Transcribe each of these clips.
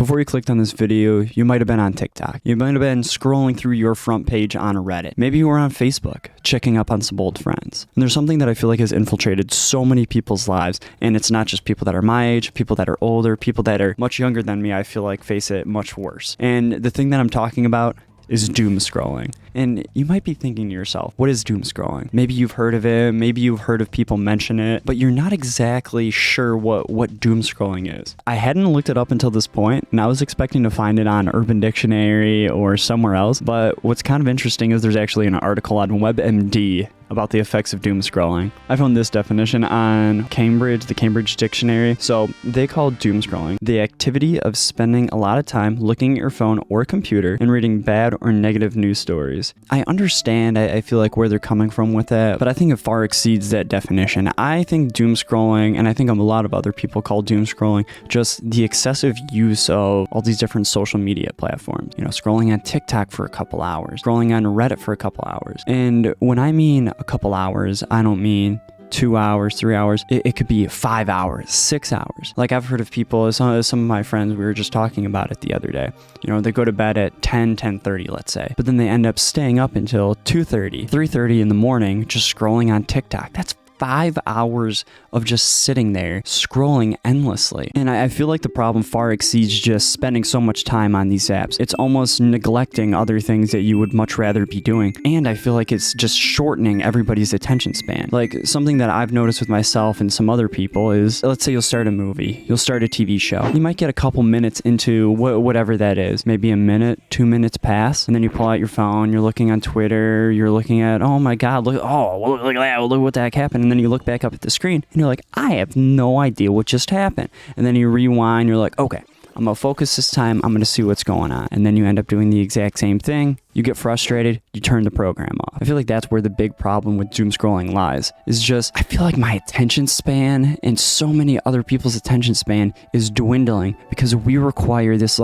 Before you clicked on this video, you might have been on TikTok. You might have been scrolling through your front page on Reddit. Maybe you were on Facebook, checking up on some old friends. And there's something that I feel like has infiltrated so many people's lives, and it's not just people that are my age, people that are older, people that are much younger than me, I feel like face it much worse. And the thing that I'm talking about is doom scrolling. And you might be thinking to yourself, what is doom scrolling? Maybe you've heard of it, maybe you've heard of people mention it, but you're not exactly sure what doom scrolling is. I hadn't looked it up until this point, and I was expecting to find it on Urban Dictionary or somewhere else, but what's kind of interesting is there's actually an article on WebMD about the effects of doom scrolling. I found this definition on Cambridge, the Cambridge Dictionary. So they call doom scrolling the activity of spending a lot of time looking at your phone or computer and reading bad or negative news stories. I understand, I feel like where they're coming from with that, but I think it far exceeds that definition. I think doom scrolling, and I think a lot of other people call doom scrolling, just the excessive use of all these different social media platforms. You know, scrolling on TikTok for a couple hours, scrolling on Reddit for a couple hours. And when I mean a couple hours, I don't mean 2 hours, 3 hours. It could be 5 hours, 6 hours. Like I've heard of people, some of my friends, we were just talking about it the other day. You know, they go to bed at 10:30, let's say, but then they end up staying up until 2:30, 3:30 in the morning, just scrolling on TikTok. That's 5 hours of just sitting there scrolling endlessly. And I feel like the problem far exceeds just spending so much time on these apps. It's almost neglecting other things that you would much rather be doing. And I feel like it's just shortening everybody's attention span. Like something that I've noticed with myself and some other people is, let's say you'll start a movie, you'll start a TV show. You might get a couple minutes into whatever that is, maybe a minute, 2 minutes pass, and then you pull out your phone, you're looking on Twitter, you're looking at, oh my God, look at that, look what the heck happened. And then you look back up at the screen and you're like, I have no idea what just happened. And then you rewind, you're like, okay, I'm gonna focus this time, I'm gonna see what's going on. And then you end up doing the exact same thing. You get frustrated, you turn the program off. I feel like that's where the big problem with doom scrolling lies, is just, I feel like my attention span and so many other people's attention span is dwindling because we require these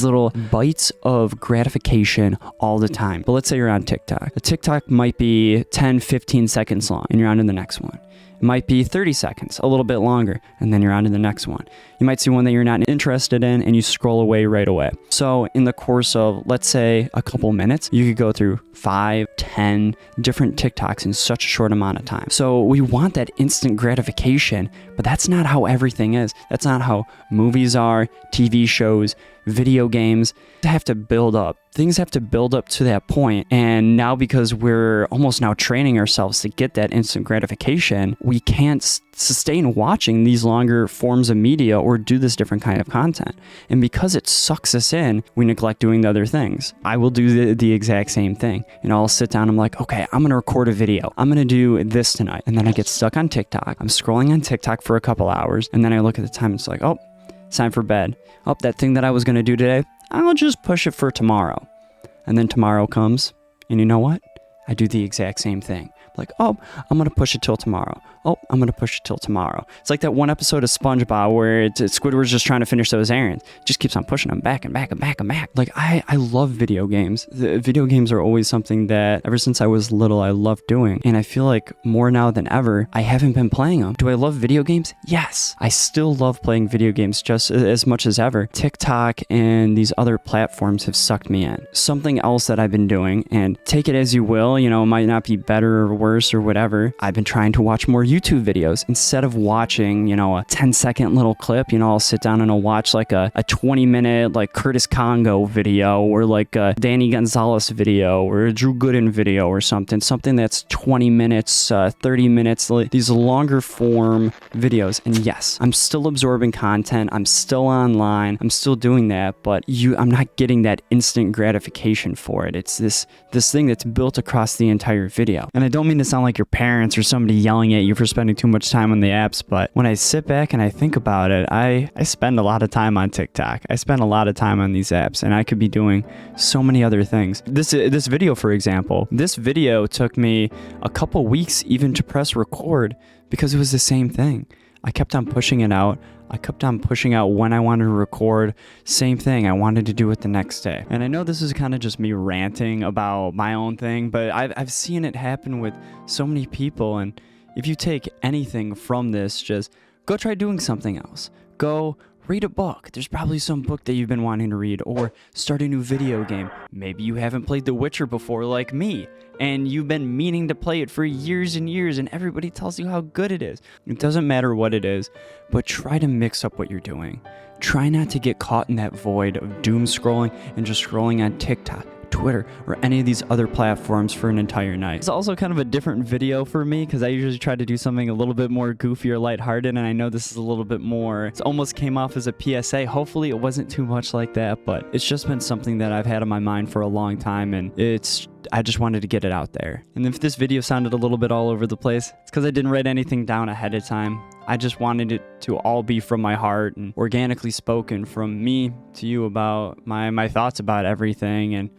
little bites of gratification all the time. But let's say you're on TikTok. A TikTok might be 10, 15 seconds long, and you're on to the next one. It might be 30 seconds, a little bit longer, and then you're on to the next one. You might see one that you're not interested in, and you scroll away right away. So in the course of, let's say, a couple minutes, you could go through 5, 10 different TikToks in such a short amount of time. So we want that instant gratification, but that's not how everything is. That's not how movies are, TV shows, video games. They have to build up. Things have to build up to that point. And now because we're almost now training ourselves to get that instant gratification, we can't sustain watching these longer forms of media or do this different kind of content. And because it sucks us in, we neglect doing the other things. I will do the exact same thing. You know, I'll sit down, I'm like, okay, I'm gonna record a video. I'm gonna do this tonight. And then I get stuck on TikTok. I'm scrolling on TikTok for a couple hours. And then I look at the time, it's like, oh, it's time for bed. Oh, that thing that I was gonna do today, I'll just push it for tomorrow. And then tomorrow comes, and you know what? I do the exact same thing. Like, oh, I'm going to push it till tomorrow. Oh, I'm going to push it till tomorrow. It's like that one episode of SpongeBob where Squidward's just trying to finish those errands. Just keeps on pushing them back and back and back and back. Like, I love video games. The video games are always something that ever since I was little, I loved doing. And I feel like more now than ever, I haven't been playing them. Do I love video games? Yes. I still love playing video games just as much as ever. TikTok and these other platforms have sucked me in. Something else that I've been doing, and take it as you will, you know, it might not be better or worse or whatever. I've been trying to watch more YouTube videos instead of watching, you know, a 10-second little clip. You know, I'll sit down and I'll watch like a 20-minute like Curtis Congo video or like a Danny Gonzalez video or a Drew Gooden video or something that's 20 minutes, 30 minutes, these longer form videos. And yes, I'm still absorbing content. I'm still online. I'm still doing that, but I'm not getting that instant gratification for it. It's this thing that's built across the entire video. And I don't mean to sound like your parents or somebody yelling at you for spending too much time on the apps, but when I sit back and I think about it, I spend a lot of time on TikTok. I spend a lot of time on these apps, and I could be doing so many other things. This video, for example, this video took me a couple weeks even to press record because it was the same thing. I kept on pushing it out. I kept on pushing out when I wanted to record. Same thing, I wanted to do it the next day. And I know this is kind of just me ranting about my own thing, but I've seen it happen with so many people. And if you take anything from this, just go try doing something else. Go Read a book. There's probably some book that you've been wanting to read, or start a new video game. Maybe you haven't played The Witcher before like me, and you've been meaning to play it for years and years, and everybody tells you how good it is. It doesn't matter what it is, but try to mix up what you're doing. Try not to get caught in that void of doom scrolling and just scrolling on TikTok, Twitter, or any of these other platforms for an entire night. It's also kind of a different video for me because I usually try to do something a little bit more goofy or lighthearted, and I know this is a little bit more, it almost came off as a PSA. Hopefully it wasn't too much like that, but it's just been something that I've had on my mind for a long time, and I just wanted to get it out there. And if this video sounded a little bit all over the place, it's because I didn't write anything down ahead of time. I just wanted it to all be from my heart and organically spoken from me to you about my thoughts about everything, and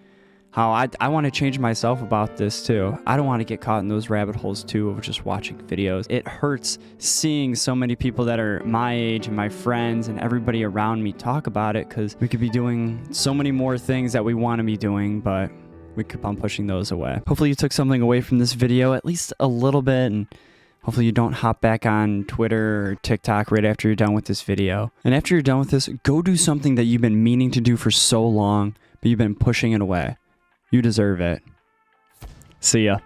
how I want to change myself about this too. I don't want to get caught in those rabbit holes too of just watching videos. It hurts seeing so many people that are my age and my friends and everybody around me talk about it, because we could be doing so many more things that we want to be doing, but we keep on pushing those away. Hopefully you took something away from this video, at least a little bit, and hopefully you don't hop back on Twitter or TikTok right after you're done with this video. And after you're done with this, go do something that you've been meaning to do for so long, but you've been pushing it away. You deserve it. See ya.